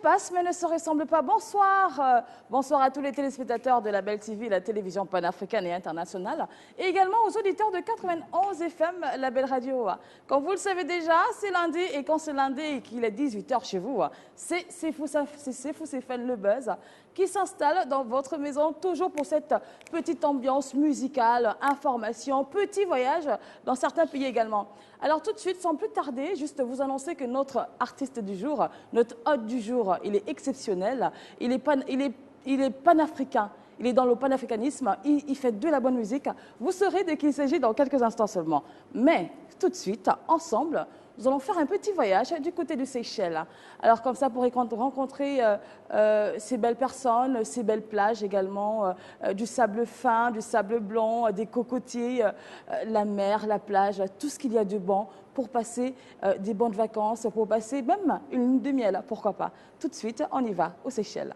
passe mais ne se ressemble pas. Bonsoir. Bonsoir à tous les téléspectateurs de la Belle TV, la télévision panafricaine et internationale, et également aux auditeurs de 91 FM, la Belle Radio. Comme vous le savez déjà, c'est lundi, et quand c'est lundi et qu'il est 18h chez vous, c'est fou, c'est fun le buzz qui s'installe dans votre maison, toujours pour cette petite ambiance musicale, information, petit voyage dans certains pays également. Alors tout de suite, sans plus tarder, juste vous annoncer que notre artiste du jour, notre hôte du jour, il est exceptionnel, il est panafricain. Il est dans le panafricanisme, il fait de la bonne musique. Vous saurez de qui il s'agit dans quelques instants seulement. Mais tout de suite, ensemble, nous allons faire un petit voyage du côté des Seychelles. Alors comme ça, pour rencontrer ces belles personnes, ces belles plages également, du sable fin, du sable blanc, des cocotiers, la mer, la plage, tout ce qu'il y a de bon pour passer des bonnes vacances, pour passer même une lune de miel, pourquoi pas. Tout de suite, on y va aux Seychelles.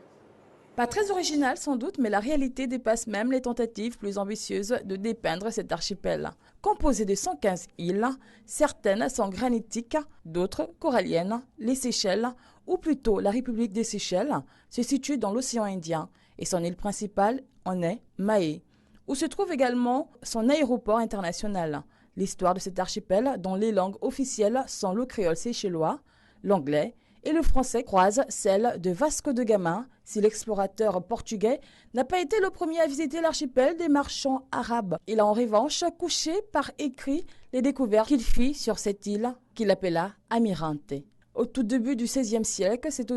Pas très original sans doute, mais la réalité dépasse même les tentatives plus ambitieuses de dépeindre cet archipel. Composé de 115 îles, certaines sont granitiques, d'autres coralliennes, les Seychelles, ou plutôt la République des Seychelles, se situe dans l'océan Indien et son île principale en est Mahé, où se trouve également son aéroport international. L'histoire de cet archipel, dont les langues officielles sont le créole séchellois, l'anglais et le français, croise celle de Vasco de Gama, si l'explorateur portugais n'a pas été le premier à visiter l'archipel des marchands arabes. Il a en revanche couché par écrit les découvertes qu'il fit sur cette île qu'il appela Amirante. Au tout début du XVIe siècle, c'est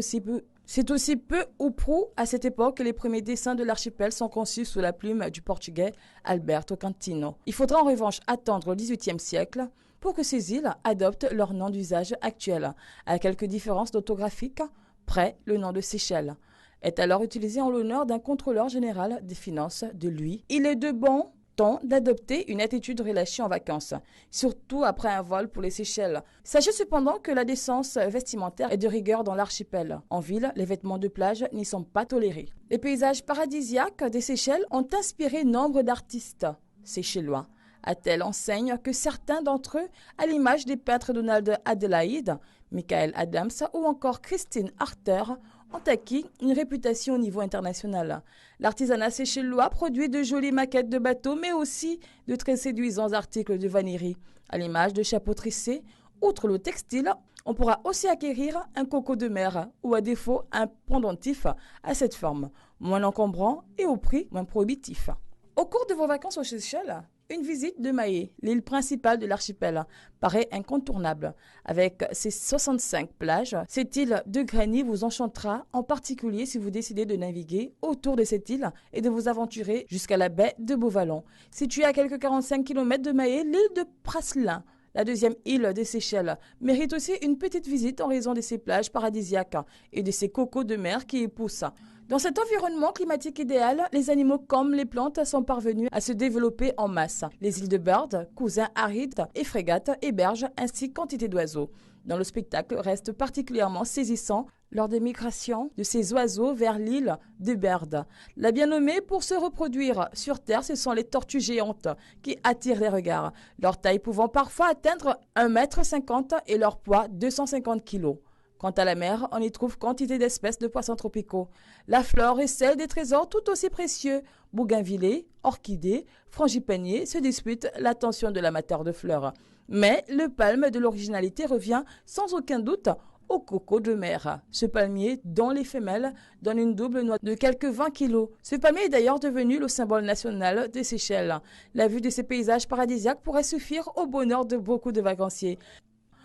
aussi peu ou prou à cette époque que les premiers dessins de l'archipel sont conçus sous la plume du portugais Alberto Cantino. Il faudra en revanche attendre au XVIIIe siècle pour que ces îles adoptent leur nom d'usage actuel, à quelques différences d'orthographique. Près, le nom de Seychelles est alors utilisé en l'honneur d'un contrôleur général des finances de lui. Il est de bon ton d'adopter une attitude de relâchée en vacances, surtout après un vol pour les Seychelles. Sachez cependant que la décence vestimentaire est de rigueur dans l'archipel. En ville, les vêtements de plage n'y sont pas tolérés. Les paysages paradisiaques des Seychelles ont inspiré nombre d'artistes séchellois, à telle enseigne que certains d'entre eux, à l'image des peintres Donald Adelaide, Michael Adams ou encore Christine Arthur, ont acquis une réputation au niveau international. L'artisanat séchellois produit de jolies maquettes de bateaux, mais aussi de très séduisants articles de vannerie, à l'image de chapeaux tressés. Outre le textile, on pourra aussi acquérir un coco de mer ou à défaut un pendentif à cette forme, moins encombrant et au prix moins prohibitif. Au cours de vos vacances aux Seychelles, une visite de Mahé, l'île principale de l'archipel, paraît incontournable. Avec ses 65 plages, cette île de granit vous enchantera, en particulier si vous décidez de naviguer autour de cette île et de vous aventurer jusqu'à la baie de Beauvallon. Située à quelques 45 km de Mahé, l'île de Praslin, la deuxième île des Seychelles, mérite aussi une petite visite en raison de ses plages paradisiaques et de ses cocos de mer qui y poussent. Dans cet environnement climatique idéal, les animaux comme les plantes sont parvenus à se développer en masse. Les îles de Bird, cousins arides et frégates hébergent ainsi quantité d'oiseaux, dont le spectacle reste particulièrement saisissant lors des migrations de ces oiseaux vers l'île de Bird. La bien nommée pour se reproduire sur Terre, ce sont les tortues géantes qui attirent les regards, leur taille pouvant parfois atteindre 1,50 m et leur poids 250 kg. Quant à la mer, on y trouve quantité d'espèces de poissons tropicaux. La flore et celle des trésors tout aussi précieux. Bougainvillées, orchidées, frangipaniers se disputent l'attention de l'amateur de fleurs. Mais le palme de l'originalité revient sans aucun doute au coco de mer. Ce palmier, dont les femelles donnent une double noix de quelques 20 kilos. Ce palmier est d'ailleurs devenu le symbole national des Seychelles. La vue de ces paysages paradisiaques pourrait suffire au bonheur de beaucoup de vacanciers.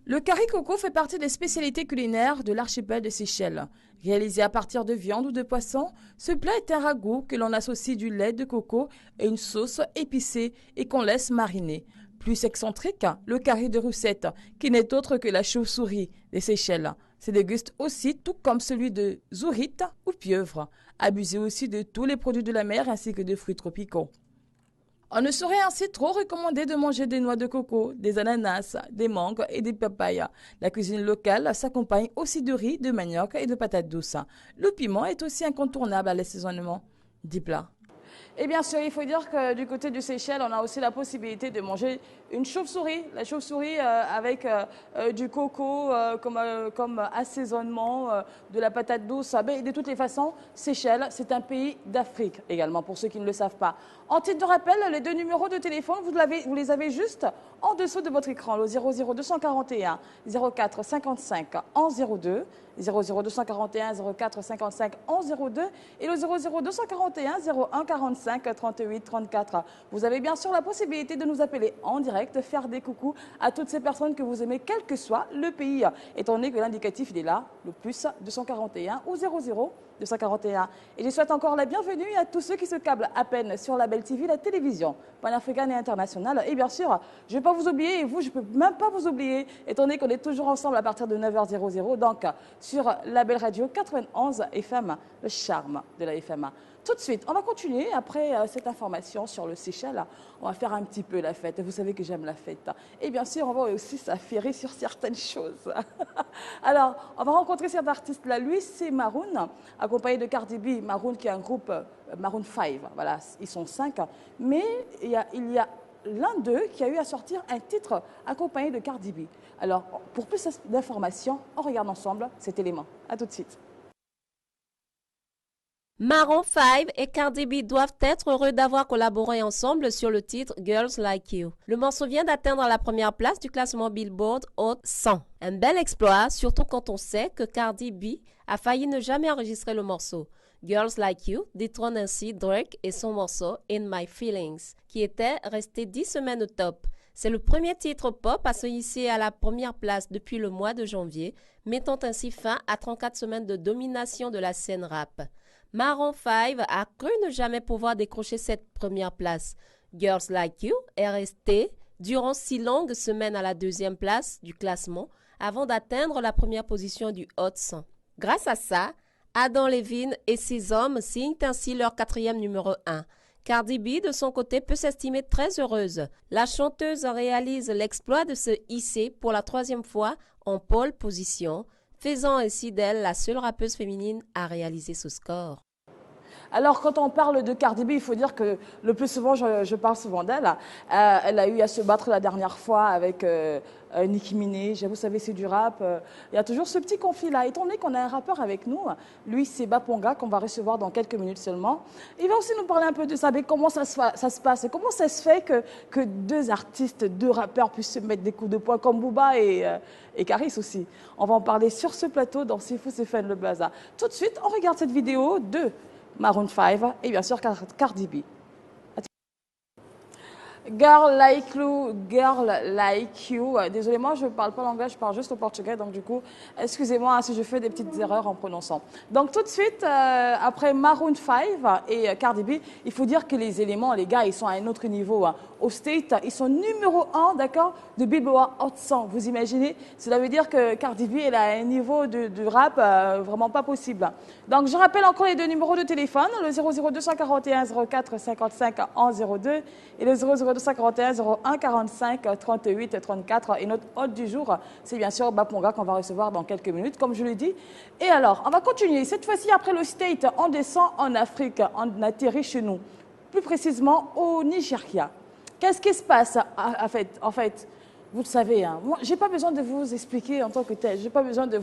Le curry coco fait partie des spécialités culinaires de l'archipel de Seychelles. Réalisé à partir de viande ou de poisson, ce plat est un ragoût que l'on associe du lait de coco et une sauce épicée et qu'on laisse mariner. Plus excentrique, le curry de Roussette, qui n'est autre que la chauve-souris des Seychelles, se déguste aussi tout comme celui de zourite ou pieuvre. Abusez aussi de tous les produits de la mer ainsi que de fruits tropicaux. On ne saurait ainsi trop recommander de manger des noix de coco, des ananas, des mangues et des papayas. La cuisine locale s'accompagne aussi de riz, de manioc et de patates douces. Le piment est aussi incontournable à l'assaisonnement des plats. Et bien sûr, il faut dire que du côté du Seychelles, on a aussi la possibilité de manger une chauve-souris. La chauve-souris avec du coco comme assaisonnement, de la patate douce. Mais de toutes les façons, Seychelles, c'est un pays d'Afrique également, pour ceux qui ne le savent pas. En titre de rappel, les deux numéros de téléphone, vous les avez juste en dessous de votre écran. Le 00241 04 55 11 02, 00241 04 55 11 02 et le 00241 01 45 38 34. Vous avez bien sûr la possibilité de nous appeler en direct, faire des coucous à toutes ces personnes que vous aimez, quel que soit le pays, étant donné que l'indicatif il est là, le plus 241 ou 00 241. Et je souhaite encore la bienvenue à tous ceux qui se câblent à peine sur la Belle TV, la télévision panafricaine et internationale. Et bien sûr, je ne vais pas vous oublier, et vous, je ne peux même pas vous oublier, étant donné qu'on est toujours ensemble à partir de 9h00, donc sur la Belle Radio 91 FM, le charme de la FM. Tout de suite, on va continuer après cette information sur le Seychelles. On va faire un petit peu la fête. Vous savez que j'aime la fête. Et bien sûr, on va aussi s'affairer sur certaines choses. Alors, on va rencontrer cet artiste-là. Lui, c'est Maroon, accompagné de Cardi B. Maroon qui est un groupe Maroon 5. Voilà, ils sont 5. Mais il y a l'un d'eux qui a eu à sortir un titre accompagné de Cardi B. Alors, pour plus d'informations, on regarde ensemble cet élément. À tout de suite. Maroon 5 et Cardi B doivent être heureux d'avoir collaboré ensemble sur le titre Girls Like You. Le morceau vient d'atteindre la première place du classement Billboard Hot 100. Un bel exploit, surtout quand on sait que Cardi B a failli ne jamais enregistrer le morceau. Girls Like You détrône ainsi Drake et son morceau In My Feelings, qui était resté 10 semaines au top. C'est le premier titre pop à se hisser à la première place depuis le mois de janvier, mettant ainsi fin à 34 semaines de domination de la scène rap. Maroon 5 a cru ne jamais pouvoir décrocher cette première place. Girls Like You est resté durant 6 longues semaines à la deuxième place du classement avant d'atteindre la première position du Hot 100. Grâce à ça, Adam Levine et ses hommes signent ainsi leur 4e numéro 1. Cardi B, de son côté, peut s'estimer très heureuse. La chanteuse réalise l'exploit de se hisser pour la 3e fois en pole position, faisant ainsi d'elle la seule rappeuse féminine à réaliser ce score. Alors, quand on parle de Cardi B, il faut dire que le plus souvent, je parle souvent d'elle. Elle a eu à se battre la dernière fois avec Nicki Minaj. Vous savez, c'est du rap. Il y a toujours ce petit conflit-là. Étant donné qu'on a un rappeur avec nous, lui, c'est Baponga, qu'on va recevoir dans quelques minutes seulement. Il va aussi nous parler un peu de ça, mais comment ça se passe et comment ça se fait que deux artistes, deux rappeurs puissent se mettre des coups de poing comme Booba et Caris aussi. On va en parler sur ce plateau dans C'est fou, c'est fun, le Blaza. Tout de suite, on regarde cette vidéo de Maroon 5 et bien sûr Cardi B. Girl like you. Désolé, moi je ne parle pas l'anglais, je parle juste au portugais, donc du coup, excusez-moi si je fais des petites erreurs en prononçant. Donc tout de suite, après Maroon 5 et Cardi B, il faut dire que les éléments, les gars, ils sont à un autre niveau. Au State, ils sont numéro 1, d'accord, de Billboard Hot 100. Vous imaginez? Cela veut dire que Cardi B, elle a un niveau de rap vraiment pas possible. Donc je rappelle encore les deux numéros de téléphone, le 00241 04 55 11 02 et le 00241 01 45 38 34. Et notre hôte du jour, c'est bien sûr Baponga qu'on va recevoir dans quelques minutes, comme je l'ai dit. Et alors, on va continuer. Cette fois-ci, après le State, on descend en Afrique, on atterrit chez nous, plus précisément au Nigeria. Qu'est-ce qui se passe en fait, vous le savez, hein, moi, je n'ai pas besoin de vous expliquer en tant que tel, je n'ai pas besoin de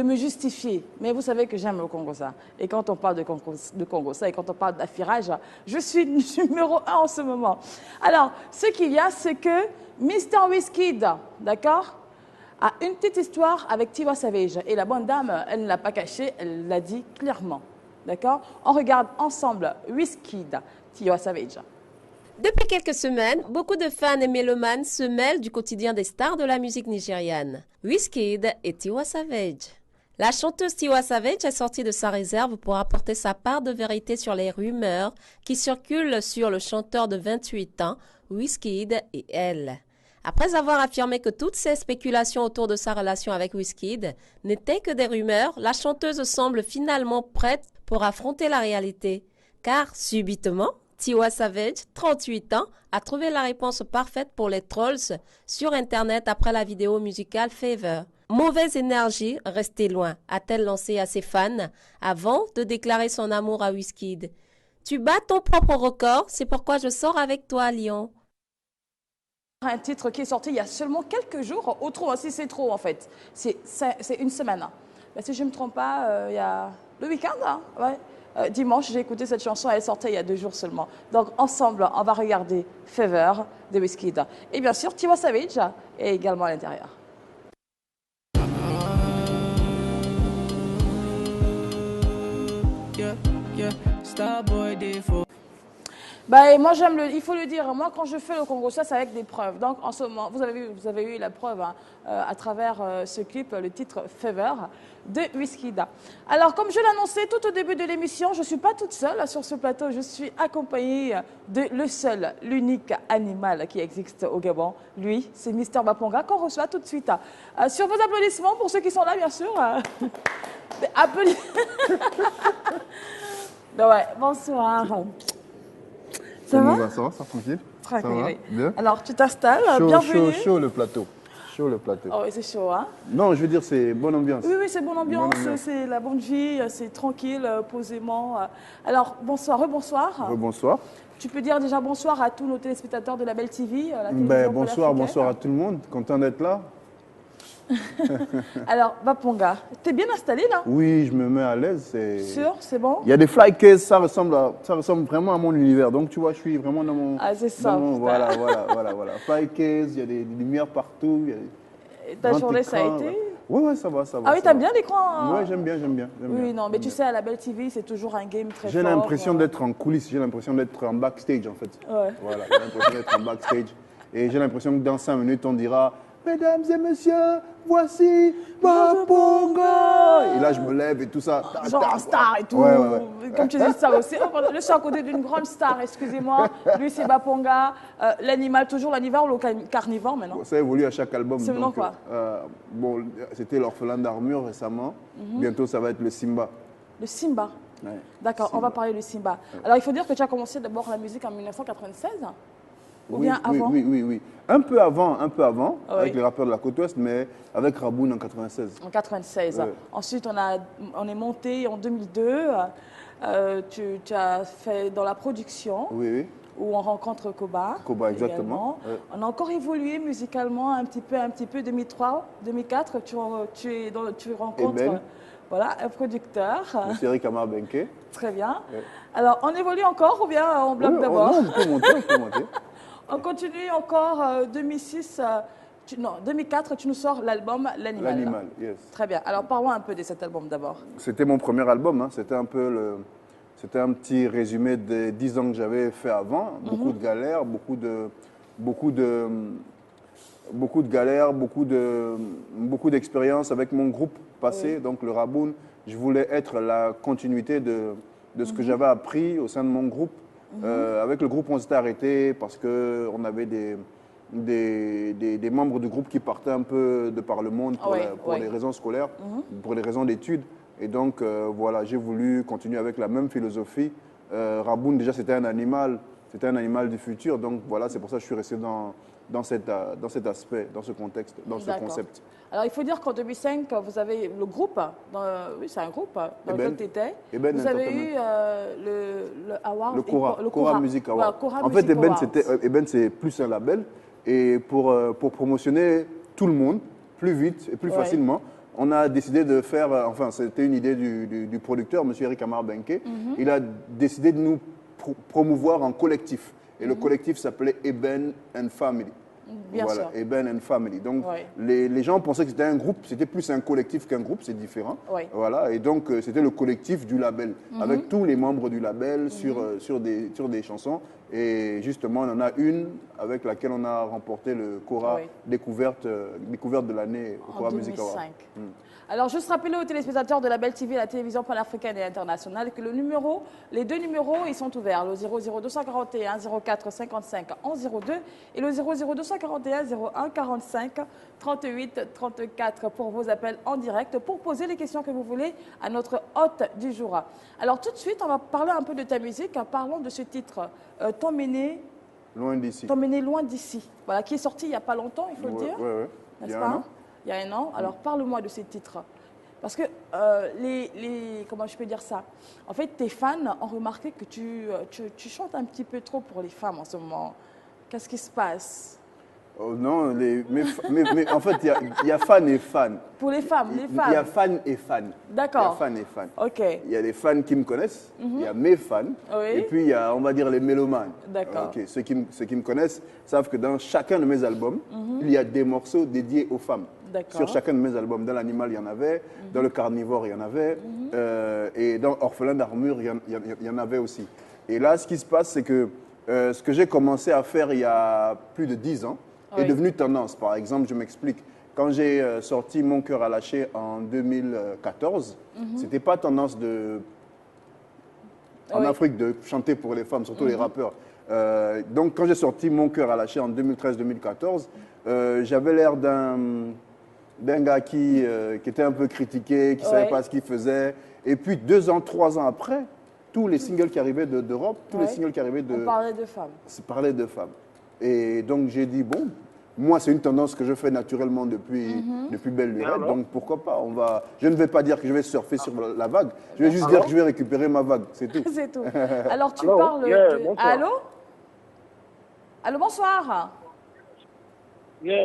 me justifier, mais vous savez que j'aime le Congo-Ça. Et quand on parle de Congo-Ça et quand on parle d'affirage, je suis numéro 1 en ce moment. Alors, ce qu'il y a, c'est que Mr. Wizkid, d'accord, a une petite histoire avec Tiwa Savage. Et la bonne dame, elle ne l'a pas caché, elle l'a dit clairement. D'accord? On regarde ensemble Wizkid, Tiwa Savage. Depuis quelques semaines, beaucoup de fans et mélomanes se mêlent du quotidien des stars de la musique nigériane, Wizkid et Tiwa Savage. La chanteuse Tiwa Savage est sortie de sa réserve pour apporter sa part de vérité sur les rumeurs qui circulent sur le chanteur de 28 ans, Wizkid et elle. Après avoir affirmé que toutes ces spéculations autour de sa relation avec Wizkid n'étaient que des rumeurs, la chanteuse semble finalement prête pour affronter la réalité. Car, subitement, Tiwa Savage, 38 ans, a trouvé la réponse parfaite pour les trolls sur Internet après la vidéo musicale Favor. Mauvaise énergie, restez loin, a-t-elle lancé à ses fans avant de déclarer son amour à Wizkid. Tu bats ton propre record, c'est pourquoi je sors avec toi, Lyon. Un titre qui est sorti il y a seulement quelques jours, ou trop, si c'est trop en fait. C'est une semaine. Ben, si je ne me trompe pas, il y a le week-end, hein, ouais. Dimanche, j'ai écouté cette chanson, elle sortait il y a 2 jours seulement. Donc ensemble, on va regarder Fever de Wizkid. Et bien sûr, Tiwa Savage est également à l'intérieur. Bah, et moi, il faut le dire, moi, quand je fais le Congo, ça, c'est avec des preuves. Donc, en ce moment, vous avez eu la preuve hein, à travers ce clip, le titre Fever de Wizkid. Alors, comme je l'annonçais tout au début de l'émission, je ne suis pas toute seule sur ce plateau. Je suis accompagnée de le seul, l'unique animal qui existe au Gabon. Lui, c'est Mister Baponga qu'on reçoit tout de suite. Sur vos applaudissements, pour ceux qui sont là, bien sûr. Ben ouais, bonsoir. Ça va? Ça va, tranquille. Tranquille, oui. Bien. Alors, tu t'installes, Chaud, bienvenue. chaud le plateau. Chaud le plateau. Oh, oui, c'est chaud, hein? Non, je veux dire, c'est bonne ambiance. Oui, oui, c'est bonne ambiance, c'est la bonne vie, c'est tranquille, posément. Alors, bonsoir, rebonsoir. Bonsoir. Tu peux dire déjà bonsoir à tous nos téléspectateurs de la Belle TV, la télévision bonsoir, bonsoir à tout le monde. Content d'être là. Alors, Baponga, t'es bien installé là? Oui, je me mets à l'aise. Sûr, c'est bon? Il y a des fly cases, ça ressemble vraiment à mon univers. Donc, tu vois, je suis vraiment dans mon... Ah, c'est ça. Voilà. Fly case, il y a des lumières partout. Et ta journée, ça a été? Oui, ça va. Ah oui, t'aimes bien l'écran? Oui, j'aime bien. Oui, non, mais tu sais, à la Belle TV, c'est toujours un game très fort. J'ai l'impression d'être en coulisses, j'ai l'impression d'être en backstage, en fait. Ouais. Voilà, j'ai l'impression d'être en backstage. Et j'ai l'impression que dans 5 minutes, on dira « Mesdames et messieurs, voici Baponga !» Et là, je me lève et tout ça. Genre star et tout. Ouais. Comme tu dis ça aussi. Je suis à côté d'une grande star, excusez-moi. Lui, c'est Baponga. L'animal, toujours l'animal ou le carnivore maintenant? Ça évolue à chaque album. C'est maintenant quoi? Bon, c'était l'orphelin d'armure récemment. Bientôt, ça va être le Simba. Le Simba? Ouais. D'accord, on va parler du Simba. Alors, il faut dire que tu as commencé d'abord la musique en 1996 ou bien avant? Oui. Un peu avant, avec les rappeurs de la côte ouest, mais avec Raboun en 96. En 96. Ouais. Ensuite, on est monté en 2002. Tu as fait dans la production. Oui. Où on rencontre Koba. Koba, exactement. Ouais. On a encore évolué musicalement un petit peu. 2003, 2004, tu rencontres voilà, un producteur. Monsieur Eric Amar Benke. Très bien. Ouais. Alors, on évolue encore ou bien on bloque d'abord? Non, on peut monter. On continue encore 2006. 2004, tu nous sors l'album L'Animal. L'Animal, yes. Très bien. Alors, parlons un peu de cet album d'abord. C'était mon premier album. C'était un peu C'était un petit résumé des 10 ans que j'avais fait avant. Beaucoup de galères, beaucoup d'expériences avec mon groupe passé, donc le Raboun. Je voulais être la continuité de ce que j'avais appris au sein de mon groupe. Avec le groupe, on s'était arrêté parce qu'on avait des membres du groupe qui partaient un peu de par le monde pour les raisons scolaires, pour les raisons d'études. Et donc, voilà, j'ai voulu continuer avec la même philosophie. Raboun, déjà, c'était un animal du futur. Donc, voilà, c'est pour ça que je suis resté dans cet aspect, dans ce contexte, dans ce concept. Alors, il faut dire qu'en 2005, vous avez le groupe, oui, c'est un groupe dans lequel tu étais. Vous avez eu le award. Le Cora Music Award. Cora en fait, Music Eben, c'est plus un label. Et pour promotionner tout le monde, plus vite et plus facilement, on a décidé de faire, c'était une idée du producteur, M. Eric Amar Benke. Il a décidé de nous promouvoir en collectif. Et le collectif s'appelait Eben and Family. Bien sûr. Eben and Family. Donc, les gens pensaient que c'était un groupe, c'était plus un collectif qu'un groupe, c'est différent. Voilà. Et donc, c'était le collectif du label, avec tous les membres du label sur des chansons. Et justement, on en a une avec laquelle on a remporté le Cora découverte de l'année au Cora Music Award. Alors, juste rappeler aux téléspectateurs de la Belle TV, la télévision panafricaine et internationale, que les 2 numéros, ils sont ouverts. Le 00241 04 55 11 02 et le 00241 01 45 38 34 pour vos appels en direct, pour poser les questions que vous voulez à notre hôte du jour. Alors, tout de suite, on va parler un peu de ta musique. Parlons de ce titre, T'emmener loin d'ici. T'emmener loin d'ici. Voilà, qui est sorti il n'y a pas longtemps, il faut le dire. Oui. N'est-ce pas? Il y a un an. Alors, parle-moi de ces titres. Parce que comment je peux dire ça? En fait, tes fans ont remarqué que tu chantes un petit peu trop pour les femmes en ce moment. Qu'est-ce qui se passe? Oh non, en fait, il y a fan et fan. Pour les femmes, les femmes. Il y a fan et fan. D'accord. Il y a fan et fan. Ok. Il y a les fans qui me connaissent, il y a mes fans, Oui. et puis il y a, on va dire, les mélomanes. D'accord. Okay. Ceux qui me connaissent savent que dans chacun de mes albums, il y a des morceaux dédiés aux femmes. Sur chacun de mes albums. Dans l'animal, il y en avait, dans le carnivore, il y en avait, et dans Orphelin d'armure, il y en avait aussi. Et là, ce qui se passe, c'est que ce que j'ai commencé à faire il y a plus de 10 ans est devenu tendance. Par exemple, je m'explique. Quand j'ai sorti Mon cœur a lâché en 2014, c'était pas tendance en Afrique de chanter pour les femmes, surtout les rappeurs. Donc, quand j'ai sorti Mon cœur a lâché en 2013-2014, j'avais l'air d'un gars qui était un peu critiqué, qui ne savait pas ce qu'il faisait. Et puis, 2 ans, 3 ans après, tous les singles qui arrivaient d'Europe, tous les singles qui arrivaient On parlait de femmes. Parlaient de femmes. Et donc, j'ai dit, bon, moi, c'est une tendance que je fais naturellement depuis belle lurette. Donc, pourquoi pas, je ne vais pas dire que je vais surfer sur la vague. Je vais juste dire que je vais récupérer ma vague. C'est tout. C'est tout. Alors, tu parles de... Allô? Allô, bonsoir.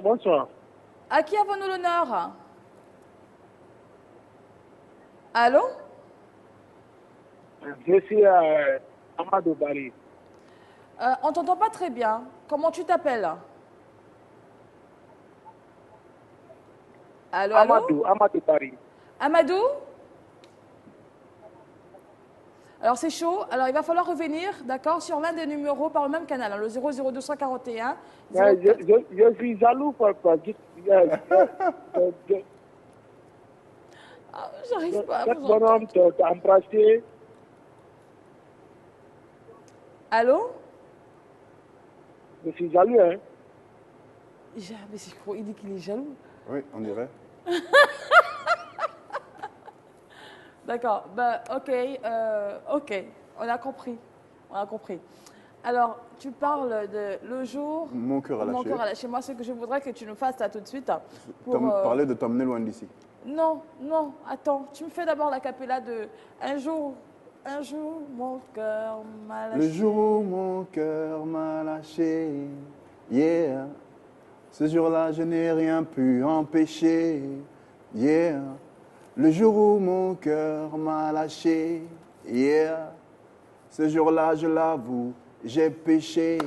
Bonsoir. À qui avons-nous l'honneur? Allô? Je suis Amadou Bari. On ne t'entend pas très bien. Comment tu t'appelles? Allô, Amadou Bari. Amadou? Alors, c'est chaud. Alors, il va falloir revenir, d'accord, sur l'un des numéros par le même canal, hein, le 00241. Je suis jaloux, papa. J'arrive pas à Cet vous bonhomme entendre. t'a embrassé. Allô? Je suis jaloux, hein. Mais c'est quoi? Il dit qu'il est jaloux. Oui, on dirait. D'accord. Ben, ok. On a compris. Alors, tu parles de le jour... Mon cœur a lâché. Mon cœur a lâché. Moi, ce que je voudrais que tu nous fasses là tout de suite... Parler de t'emmener loin d'ici. Non, attends. Tu me fais d'abord la cappella de Un jour, mon cœur m'a lâché. Le jour où mon cœur m'a lâché, yeah. Ce jour-là, je n'ai rien pu empêcher, yeah. Le jour où mon cœur m'a lâché, yeah. Ce jour-là, je l'avoue, j'ai péché.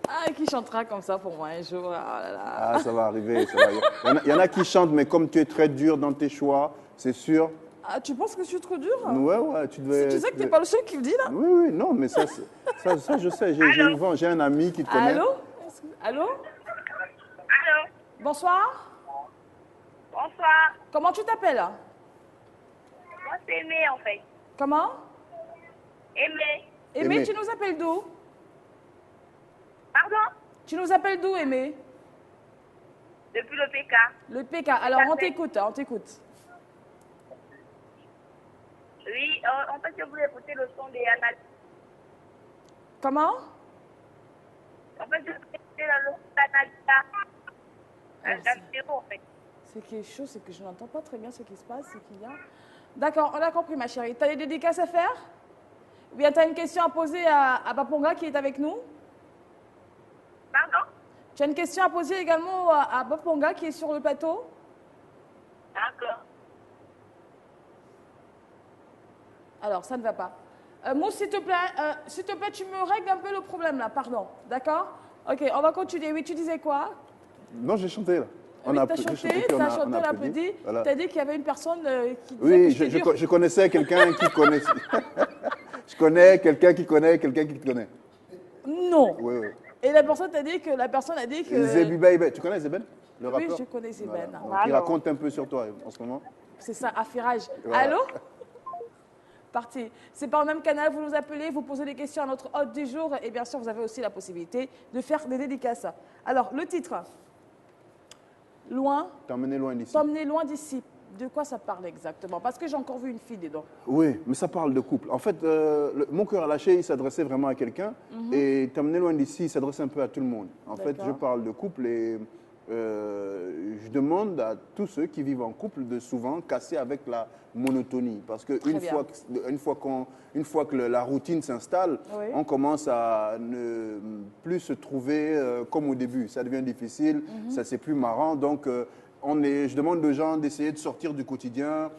Ah, qui chantera comme ça pour moi un jour? Oh là là. Ah, ça va arriver. Il y en a qui chantent, mais comme tu es très dur dans tes choix, c'est sûr. Ah, tu penses que je suis trop dur? Ouais, tu devais... Tu sais que tu n'es pas le seul qui le dit, là? Oui, non, mais ça je sais. J'ai un ami qui te connaît. Allô? Bonsoir. Bonsoir. Comment tu t'appelles? Moi, c'est Aimé, en fait. Comment? Aimé. Tu nous appelles d'où? Pardon? Tu nous appelles d'où, Aimé? Depuis le PK. Le PK. Alors, on t'écoute. Oui, en fait, je voulais écouter le son des analyses. Comment? En fait, je voulais écouter le son d'analyse. En fait. Ce qui est chaud, c'est que je n'entends pas très bien ce qui se passe, ce qu'il y a. D'accord, on a compris, ma chérie. Tu as des dédicaces à faire? Ou bien tu as une question à poser à Baponga qui est avec nous? Pardon? Tu as une question à poser également à Baponga qui est sur le plateau? D'accord. Alors, ça ne va pas. Mousse, s'il te plaît, tu me règles un peu le problème là, pardon. D'accord? Ok, on va continuer. Oui, tu disais quoi? Non, j'ai chanté là. Tu as chanté, on a applaudi. Voilà. Tu as dit qu'il y avait une personne qui disait je connaissais quelqu'un qui connaissait. Je connais quelqu'un qui connaît quelqu'un qui te connaît. Non. Oui. Et la personne t'a dit que Zébi Baïbé. Tu connais Zében, le rappeur? Oui, je connais Zében. Voilà. Il raconte un peu sur toi en ce moment. C'est ça, affirage. Voilà. Allô? Parti. C'est par le même canal, vous nous appelez, vous posez des questions à notre hôte du jour et bien sûr, vous avez aussi la possibilité de faire des dédicaces. Alors, le titre, Loin. T'emmener loin d'ici. T'emmener loin d'ici. De quoi ça parle exactement? Parce que j'ai encore vu une fille dedans. Oui, mais ça parle de couple. En fait, Mon cœur a lâché, il s'adressait vraiment à quelqu'un. Et T'emmener loin d'ici, il s'adresse un peu à tout le monde. En fait, je parle de couple et je demande à tous ceux qui vivent en couple de souvent casser avec la monotonie. Parce qu'une fois que la routine s'installe, on commence à ne plus se trouver comme au début. Ça devient difficile, ça c'est plus marrant. Donc, je demande aux gens d'essayer de sortir du quotidien,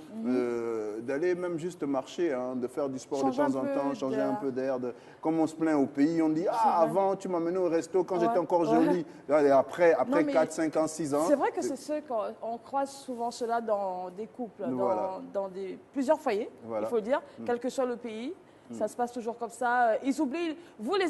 d'aller même juste marcher, hein, de faire du sport de temps en temps, changer un peu d'air. Comme on se plaint au pays, on dit « Ah, avant, tu m'emmenais au resto quand j'étais encore jolie. » Après 4, 5 ans, 6 ans... C'est vrai que c'est ce qu'on croise souvent cela dans des couples, dans plusieurs foyers, il faut le dire, quel que soit le pays. Ça se passe toujours comme ça. Ils oublient,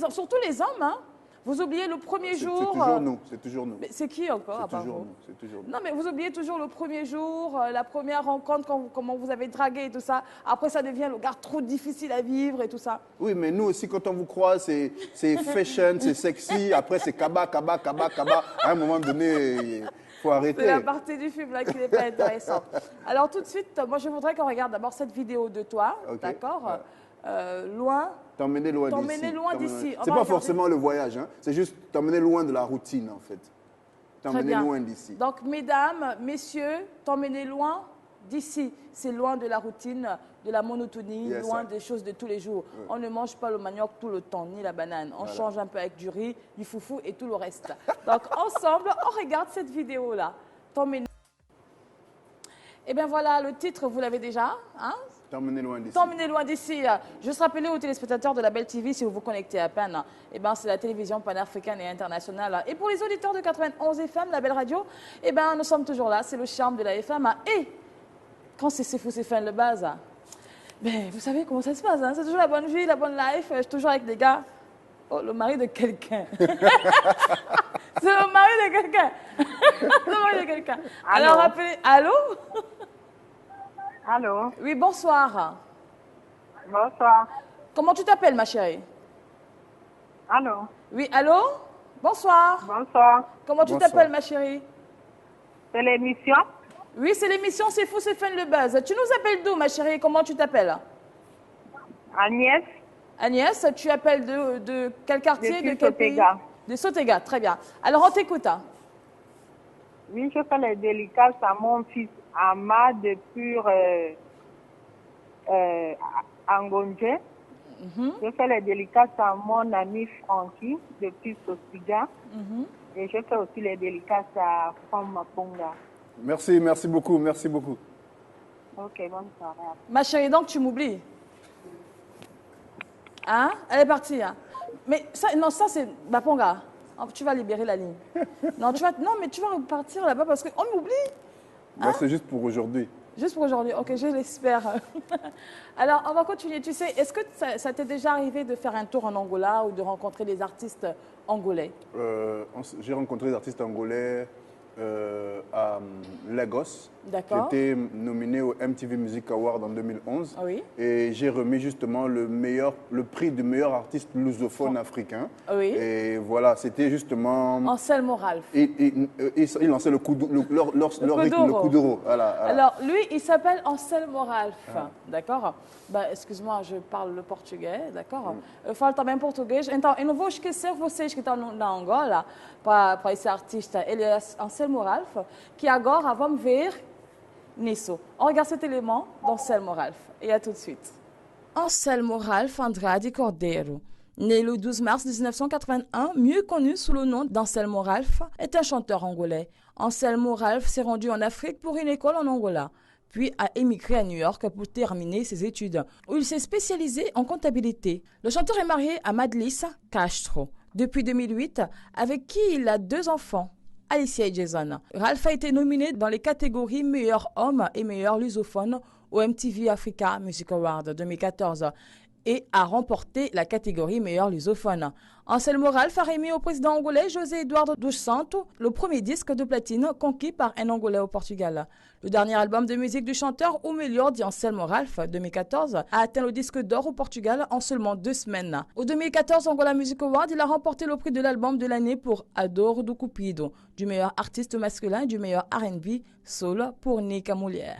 surtout les hommes, hein. Vous oubliez le premier jour... C'est toujours nous, c'est toujours nous. C'est qui encore, à part vous? C'est toujours nous. Non, mais vous oubliez toujours le premier jour, la première rencontre, comment vous avez dragué et tout ça. Après, ça devient le gars trop difficile à vivre et tout ça. Oui, mais nous aussi, quand on vous croise, c'est fashion, c'est sexy. Après, c'est kaba, kaba, kaba, kaba. À un moment donné, il faut arrêter. C'est la partie du film là qui n'est pas intéressante. Alors, tout de suite, moi, je voudrais qu'on regarde d'abord cette vidéo de toi, d'accord? Loin. T'emmener loin d'ici. T'emmener loin d'ici. C'est pas forcément le voyage, hein. C'est juste t'emmener loin de la routine, en fait. T'emmener loin d'ici. Donc, mesdames, messieurs, t'emmener loin d'ici. C'est loin de la routine, de la monotonie, loin des choses de tous les jours. On ne mange pas le manioc tout le temps, ni la banane. On change un peu avec du riz, du foufou et tout le reste. Donc, ensemble, on regarde cette vidéo-là. T'emmener. Et bien voilà, le titre, vous l'avez déjà, hein? T'emmener loin d'ici. T'emmener loin d'ici. Juste rappeler aux téléspectateurs de la Belle TV, si vous vous connectez à peine, eh ben, c'est la télévision panafricaine et internationale. Et pour les auditeurs de 91 FM, la Belle Radio, eh ben, nous sommes toujours là. C'est le charme de la FM. Et quand c'est fou, c'est fin le buzz. Ben, vous savez comment ça se passe. Hein? C'est toujours la bonne vie, la bonne life. Je suis toujours avec des gars. Oh, le mari de quelqu'un. C'est le mari de quelqu'un. Le mari de quelqu'un. Alors, rappelez. Allô? Allô? Oui, bonsoir. Bonsoir. Comment tu t'appelles, ma chérie? Allô? Oui, allô? Bonsoir. Bonsoir. Comment tu t'appelles, ma chérie? C'est l'émission? Oui, c'est l'émission C'est fou, c'est fun le buzz. Tu nous appelles d'où, ma chérie? Comment tu t'appelles? Agnès. Agnès, tu appelles de quel quartier? De quel pays? De Sotega, très bien. Alors, on t'écoute. Oui, je fais les délicaces à mon fils Ahmad depuis Angonje. Je fais les délicaces à mon ami Francky depuis Sotega. Et je fais aussi les délicaces à Femme Mapunga. Merci, merci beaucoup, merci beaucoup. Ok, bonne soirée. Ma chérie, donc tu m'oublies. Hein? Elle est partie. Hein? Mais ça, non, ça c'est Baponga. Tu vas libérer la ligne. Non, mais tu vas repartir là-bas parce qu'on m'oublie. Hein? C'est juste pour aujourd'hui. Juste pour aujourd'hui, ok, je l'espère. Alors, on va continuer. Tu sais, est-ce que ça t'est déjà arrivé de faire un tour en Angola ou de rencontrer des artistes angolais? J'ai rencontré des artistes angolais à Lagos. D'accord. J'étais nominé au MTV Music Award en 2011. Oui. Et j'ai remis justement le prix du meilleur artiste lusophone africain. Oui. Et voilà, c'était justement... Anselmo Ralph. Il lançait le kuduro. Voilà. Alors, lui, il s'appelle Anselmo Ralph. D'accord? Bah, excuse-moi, je parle le portugais, d'accord? Eu falo também português. Então, eu não vou esquecer vocês que estão na Angola para esse artista. Ele é Anselmo Ralph, que agora vamos ver nisso. On regarde cet élément d'Anselmo Ralph. Et à tout de suite. Anselmo Ralph Andrade Cordeiro, né le 12 mars 1981, mieux connu sous le nom d'Anselmo Ralph, est un chanteur angolais. Anselmo Ralph s'est rendu en Afrique pour une école en Angola, puis a émigré à New York pour terminer ses études, où il s'est spécialisé en comptabilité. Le chanteur est marié à Madlissa Castro depuis 2008, avec qui il a 2 enfants, Alicia et Jason. Ralph a été nominé dans les catégories meilleur homme et meilleur lusophone au MTV Africa Music Award 2014 et a remporté la catégorie meilleur lusophone. Anselmo Ralph a remis au président angolais José Eduardo dos Santos le premier disque de platine conquis par un Angolais au Portugal. Le dernier album de musique du chanteur O Melhor de Anselmo Ralph 2014 a atteint le disque d'or au Portugal en seulement 2 semaines. Au 2014 Angola Music Award, il a remporté le prix de l'album de l'année pour Adoro do Cupido, du meilleur artiste masculin et du meilleur R&B soul pour Nica Mulher.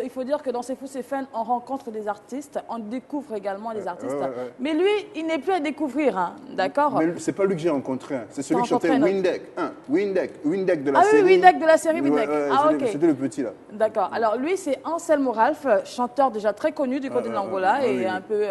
Il faut dire que dans C'est fou, c'est fun, on rencontre des artistes, on découvre également des artistes. Mais lui, il n'est plus à découvrir, hein, d'accord? Mais c'est pas lui que j'ai rencontré, c'est celui qui chantait Windeck. Windek de la série. Ah oui, Windek de la série Windek. Ok. C'était le petit là. D'accord. Alors lui, c'est Anselmo Ralph, chanteur déjà très connu du côté de l'Angola et un peu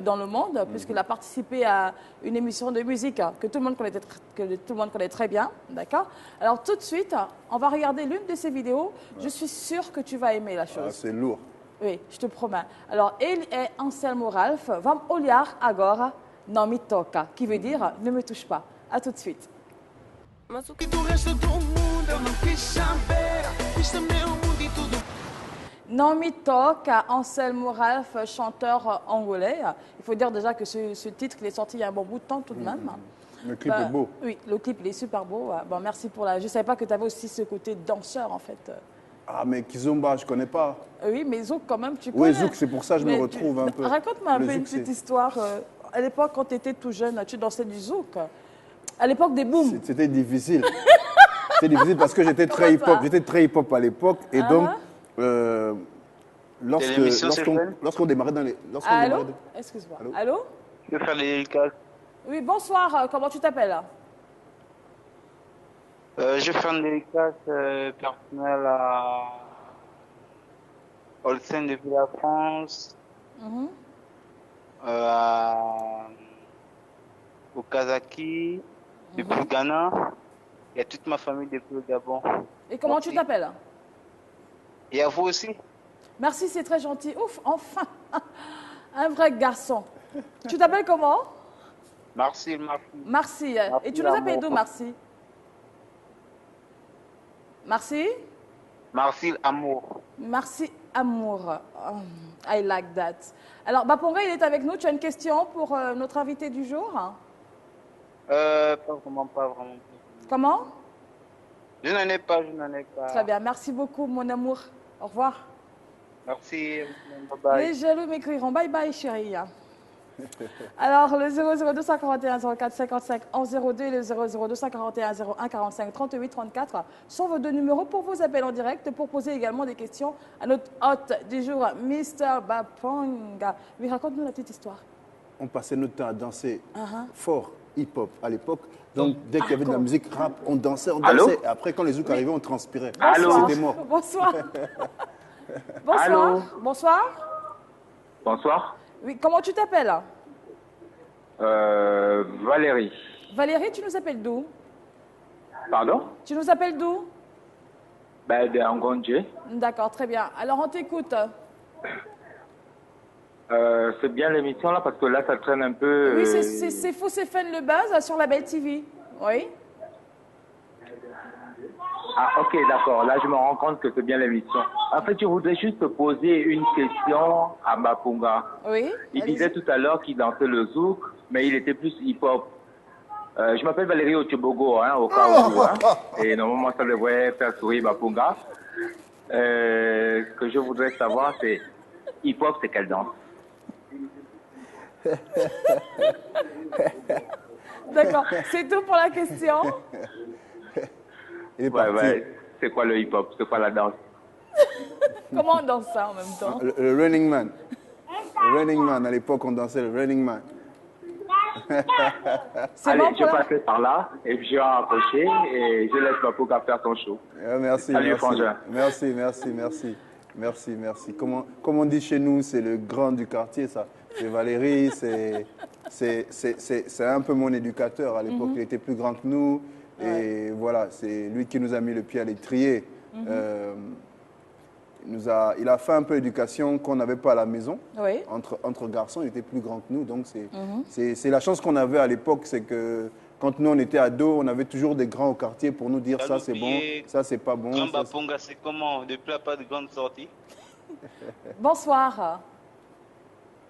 dans le monde, puisqu'il a participé à une émission de musique que tout le monde connaît très bien. D'accord. Alors tout de suite, on va regarder l'une de ses vidéos. Je suis sûre que tu vas aimer la chose. C'est lourd. Oui, je te promets. Alors, il est Anselmo Ralph, Vam olhar agora não me toca, qui veut dire ne me touche pas. À tout de suite. Non me toca, Anselmo Ralph, chanteur angolais. Il faut dire déjà que ce titre, il est sorti il y a un bon bout de temps tout de même. Le clip est beau. Oui, le clip, il est super beau. Bon, merci pour la... Je ne savais pas que tu avais aussi ce côté danseur, en fait. Ah, mais Kizomba, je ne connais pas. Oui, mais Zouk, quand même, tu connais. Oui, Zouk, c'est pour ça que je me retrouve un peu. Raconte-moi un peu une petite histoire. À l'époque, quand tu étais tout jeune, tu dansais du Zouk. À l'époque des booms. C'était difficile. C'était difficile parce que j'étais très hip-hop. J'étais très hip-hop à l'époque. Et donc, lorsqu'on démarrait dans les... Allô? Excuse-moi. Allô? Je vais faire les dédicaces. Oui, bonsoir. Comment tu t'appelles? Je fais une dédicace personnelle à Olsen depuis la France, au Kazaki, depuis le Ghana, et à toute ma famille depuis le Gabon. Et comment tu t'appelles? Et à vous aussi. Merci, c'est très gentil. Ouf, enfin, un vrai garçon. Tu t'appelles comment? Merci. Merci. Et tu nous appelles d'où, Merci? Merci? Merci, amour. Merci, amour. I like that. Alors, Baponga, il est avec nous. Tu as une question pour notre invité du jour? Pas vraiment. Comment? Je n'en ai pas. Très bien. Merci beaucoup, mon amour. Au revoir. Merci. Bye bye. Les jaloux m'écriront. Bye bye, chérie. Alors, le 00241 04 55 11 02 et le 00241 01 45 38 34 sont vos deux numéros pour vos appels en direct, pour poser également des questions à notre hôte du jour, Mr. Baponga. Oui, raconte-nous la petite histoire. On passait notre temps à danser fort hip-hop à l'époque. Donc, dès qu'il y avait de la musique rap, on dansait. Et après, quand les zouks arrivaient, on transpirait. C'était mort. Bonsoir. Bonsoir. Oui, comment tu t'appelles? Valérie. Valérie, tu nous appelles d'où? Pardon? Tu nous appelles d'où? De Ngondje. D'accord, très bien. Alors, on t'écoute. C'est bien l'émission là, parce que là, ça traîne un peu. Oui, c'est Faux, c'est Fun le buzz sur la Belle TV. Oui. Ah, ok, d'accord. Là, je me rends compte que c'est bien l'émission. En fait, je voudrais juste te poser une question à Baponga. Oui. Il disait tout à l'heure qu'il dansait le zouk, mais il était plus hip-hop. Je m'appelle Valérie Ochobogo, au cas où. Et normalement, ça devrait faire sourire Baponga. Ce que je voudrais savoir, c'est hip-hop, c'est quelle danse? D'accord. C'est tout pour la question. C'est quoi le hip-hop? C'est quoi la danse? Comment on danse ça en même temps? Le Running Man. Le Running Man, à l'époque, on dansait le Running Man. Allez, je passais par là et puis je vais rapprocher et je laisse Baponga faire ton show. Merci. Salut, Frangin. Merci. Comme on dit chez nous, c'est le grand du quartier, ça. C'est Valérie, c'est un peu mon éducateur. À l'époque, il était plus grand que nous. Et voilà, c'est lui qui nous a mis le pied à l'étrier. Il a fait un peu d'éducation qu'on n'avait pas à la maison. Oui. Entre garçons, il était plus grand que nous. Donc, c'est la chance qu'on avait à l'époque, c'est que quand nous, on était ados, on avait toujours des grands au quartier pour nous dire ça, c'est bon, ça, c'est pas bon. Grand Baponga, c'est comment? Depuis, pas de grande sortie. Bonsoir.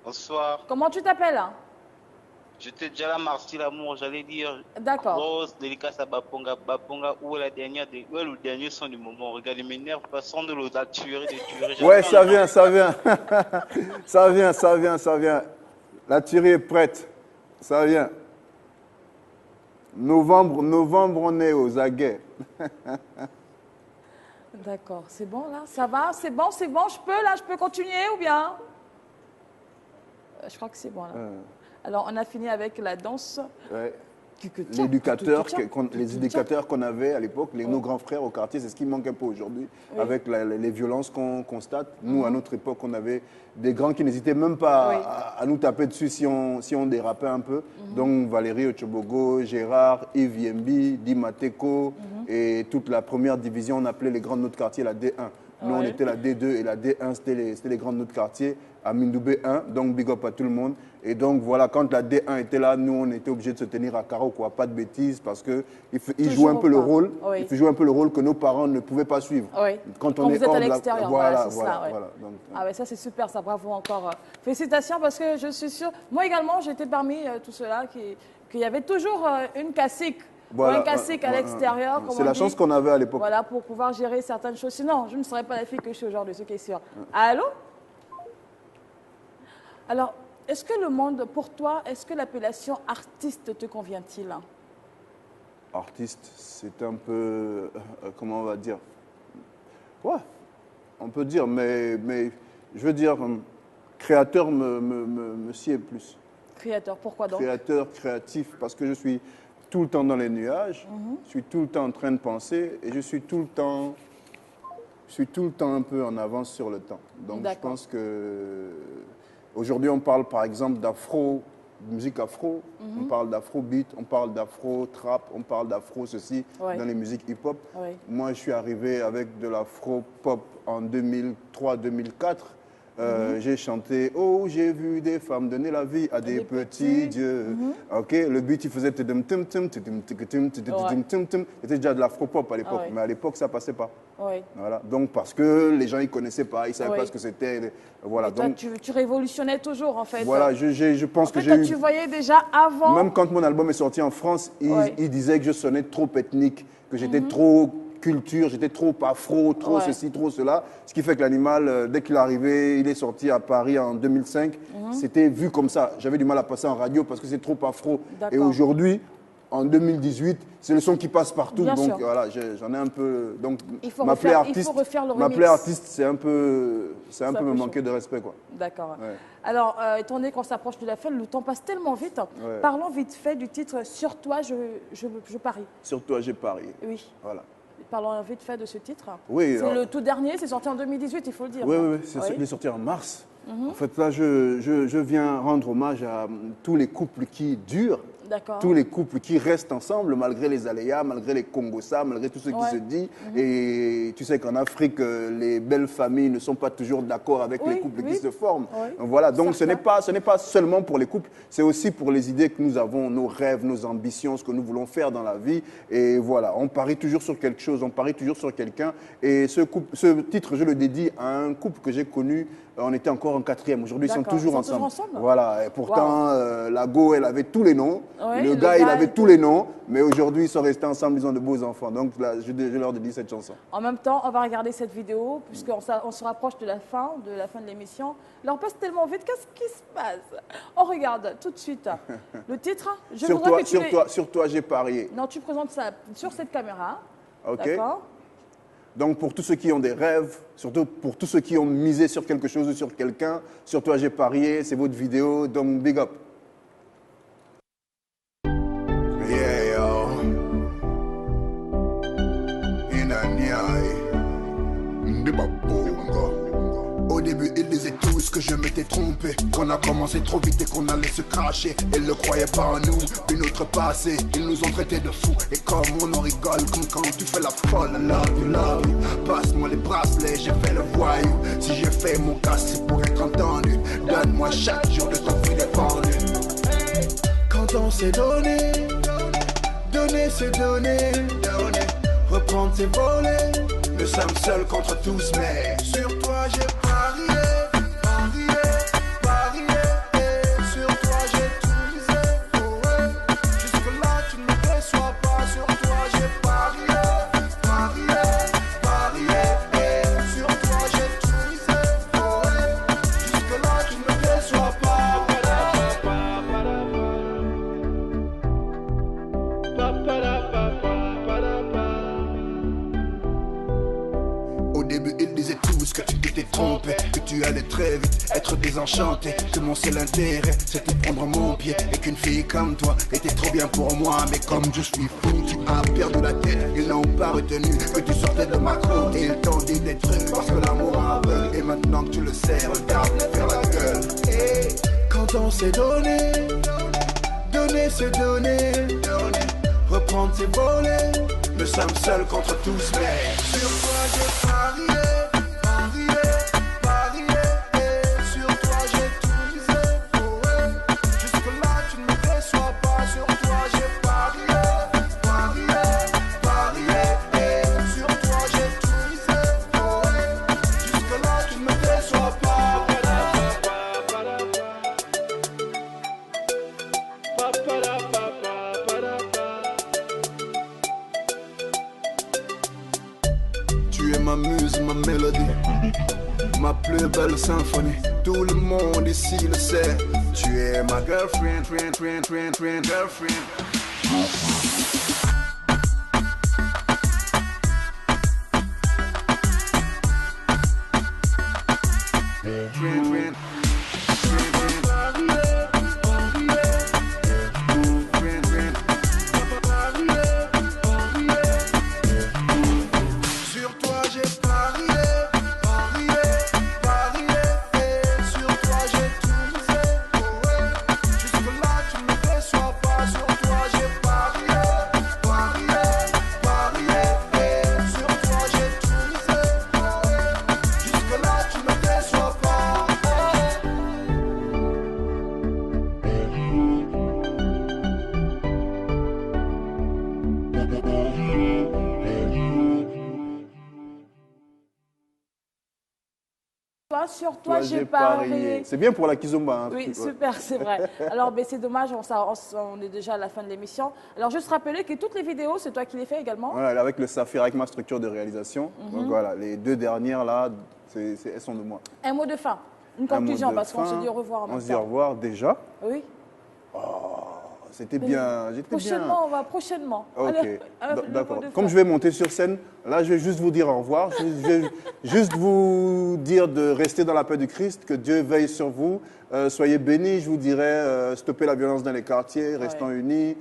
Bonsoir. Comment tu t'appelles? J'étais déjà là, Marcy l'amour, j'allais dire. D'accord. Grosse dédicace à Baponga. Baponga, où est le dernier son du moment? Regarde, il m'énerve, façon de la tuer, Ouais, ça vient. ça vient. La tuerie est prête. Ça vient. Novembre, on est aux aguets. D'accord, c'est bon là? Ça va? C'est bon? Je peux continuer ou bien? Je crois que c'est bon là. Alors, on a fini avec la danse. Ouais. les éducateurs qu'on avait à l'époque, nos grands frères au quartier, c'est ce qui manque un peu aujourd'hui, avec les violences qu'on constate. Nous, à notre époque, on avait des grands qui n'hésitaient même pas à nous taper dessus si on dérapait un peu. Donc Valérie Ochobogo, Gérard, Yves Yembi, Di Mateko et toute la première division, on appelait les grands de notre quartier la D1. Nous, on était la D2 et la D1, c'était les grands de notre quartier, à Mindoubé 1, donc big up à tout le monde. Et donc voilà, quand la D1 était là, nous, on était obligés de se tenir à carreau, quoi, pas de bêtises, parce qu'il joue un peu le rôle, il joue un peu le rôle que nos parents ne pouvaient pas suivre. Quand vous êtes à l'extérieur, voilà. Donc, ça c'est super, ça, bravo encore. Félicitations, parce que je suis sûre, moi également, j'étais parmi tout ceux-là qu'il y avait toujours une cacique. Un cacique à l'extérieur. C'est la chance qu'on avait à l'époque. Voilà, pour pouvoir gérer certaines choses. Sinon, je ne serais pas la fille que je suis aujourd'hui, ce qui est sûr. Allô? Alors, est-ce que le monde, pour toi, est-ce que l'appellation artiste te convient-il? Artiste, c'est un peu, comment on va dire? Ouais, on peut dire, mais je veux dire, créateur me sied plus. Créateur, pourquoi donc? Créateur, créatif, parce que je suis tout le temps dans les nuages, je suis tout le temps en train de penser et je suis tout le temps un peu en avance sur le temps. Donc je pense que aujourd'hui on parle par exemple d'afro, musique afro, on parle d'afrobeat, on parle d'afro-trap, on parle d'afro ceci dans les musiques hip-hop. Moi je suis arrivé avec de l'afro-pop en 2003-2004. J'ai chanté « Oh, j'ai vu des femmes donner la vie à des petits dieux ». Ok, le beat, il faisait « C'était déjà de l'afro-pop à l'époque, mais à l'époque, ça ne passait pas. Voilà. Donc, parce que les gens ne connaissaient pas, ils ne savaient pas ce que c'était. Voilà. Et toi, donc, tu révolutionnais toujours, en fait. Voilà, je pense que j'ai eu... tu voyais déjà avant... Même quand mon album est sorti en France, ils disaient que je sonnais trop ethnique, que j'étais trop... culture, j'étais trop afro, trop ceci, trop cela. Ce qui fait que l'animal, dès qu'il est arrivé, il est sorti à Paris en 2005, c'était vu comme ça. J'avais du mal à passer en radio parce que c'est trop afro. Et aujourd'hui, en 2018, c'est le son qui passe partout. Bien donc sûr. voilà, j'en ai un peu... Donc m'appeler artiste, c'est un peu me manquer de respect, quoi. D'accord. Alors, étant donné qu'on s'approche de la fin, le temps passe tellement vite. Parlons vite fait du titre « Sur toi, je parie ». Sur toi, j'ai parié. Oui. Voilà. Parlons vite fait de ce titre. Oui. C'est le tout dernier, c'est sorti en 2018, il faut le dire. Oui, il est sorti en mars. En fait, là, je viens rendre hommage à tous les couples qui durent. Tous les couples qui restent ensemble malgré les aléas, malgré les Congossas, malgré tout ce qui se dit. Et tu sais qu'en Afrique, les belles familles ne sont pas toujours d'accord avec les couples qui se forment. Voilà, donc ce n'est pas seulement pour les couples, c'est aussi pour les idées que nous avons, nos rêves, nos ambitions, ce que nous voulons faire dans la vie. Et voilà, on parie toujours sur quelque chose, on parie toujours sur quelqu'un. Et ce titre, je le dédie à un couple que j'ai connu. On était encore en 4e. Aujourd'hui, ils sont toujours ensemble. Voilà. Et pourtant, la Go, elle avait tous les noms. Le gars, il avait tous les noms. Mais aujourd'hui, ils sont restés ensemble. Ils ont de beaux enfants. Donc, là, je leur dédie cette chanson. En même temps, on va regarder cette vidéo, puisqu'on se rapproche de la fin de l'émission. L'heure passe tellement vite. Qu'est-ce qui se passe? On regarde tout de suite le titre. Sur toi, j'ai parié. Non, tu présentes ça sur cette caméra. OK. D'accord. Donc, pour tous ceux qui ont des rêves, surtout pour tous ceux qui ont misé sur quelque chose ou sur quelqu'un, sur toi j'ai parié, c'est votre vidéo, donc big up. Yeah, yo. Au début, ils disaient tous que je m'étais trompé, qu'on a commencé trop vite et qu'on allait se cracher. Ils ne croyaient pas en nous, puis notre passé, ils nous ont traités de fous. Et comme on en rigole, comme quand tu fais la folle, love you. Passe-moi les bracelets, j'ai fait le voyou. Si j'ai fait mon cas, c'est pour être entendu. Donne-moi chaque jour de ton fruit défendu. Quand on s'est donné, donner c'est donner. Reprendre c'est voler. Nous sommes seuls contre tous, mais sur toi j'ai parié. Sur toi j'ai tout misé. Oh ouais. Jusque là tu ne me déçois pas. Sur toi j'ai parié. Sur toi j'ai tout misé. Oh ouais. Jusque là tu ne me déçois pas. Au début ils disaient tous que tu étais trop trompé, que tu allais très vite être désenchanté, que mon seul intérêt c'était prendre mon pied et qu'une fille comme toi était trop bien pour moi. Mais comme je suis fou, tu as perdu la tête, ils n'ont pas retenu que tu sortais de ma côte et ils t'ont dit des trucs parce que l'amour aveugle. Et maintenant que tu le sais, regarde faire la gueule. Et quand on s'est donné, donner c'est donner, reprendre ses volets. Nous sommes seuls contre tous, mais sur toi j'ai parié, parié, parié. Sur toi j'ai tout misé, oh ouais. Jusque là tu ne me déçois pas. Sur toi j'ai parié, parié, parié. Sur toi j'ai tout misé, oh ouais. Jusque là tu ne me déçois pas. Tu es ma muse, ma mélodie, ma plus belle symphonie. Tout le monde ici le sait. Tu es ma girlfriend, girlfriend. Sur toi j'ai parié, parié, parié. Sur toi j'ai tout misé, oh ouais. Jusque là tu ne me déçois pas. Sur toi j'ai parié, parié, parié. Sur toi j'ai tout misé, oh ouais. Jusque là tu ne me déçois pas. Sur toi, j'ai parié. C'est bien pour la kizomba. Hein, oui, super, c'est vrai. Alors, c'est dommage, on est déjà à la fin de l'émission. Alors, juste rappeler que toutes les vidéos, c'est toi qui les fais également. Voilà, avec le Saphir, avec ma structure de réalisation. Donc voilà, les deux dernières là, elles sont de moi. Un mot de fin, une conclusion, parce qu'on se dit au revoir en même temps. On se dit au revoir déjà. Oui. Oh, c'était bien. Prochainement, on va prochainement. Ok, d'accord. Comme je vais monter sur scène, là, je vais juste vous dire au revoir. Je vais juste vous dire de rester dans la paix du Christ, que Dieu veille sur vous. Soyez bénis, je vous dirais, stoppez la violence dans les quartiers, restons unis.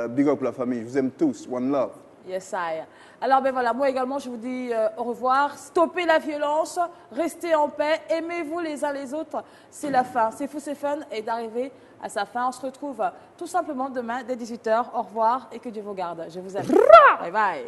Big up la famille, je vous aime tous. One love. Yes, I. Alors, voilà, moi également, je vous dis au revoir. Stoppez la violence, restez en paix, aimez-vous les uns les autres. C'est la fin. C'est fou, c'est fun. Et d'arriver à sa fin, on se retrouve tout simplement demain dès 18h. Au revoir et que Dieu vous garde. Je vous aime. Bye bye.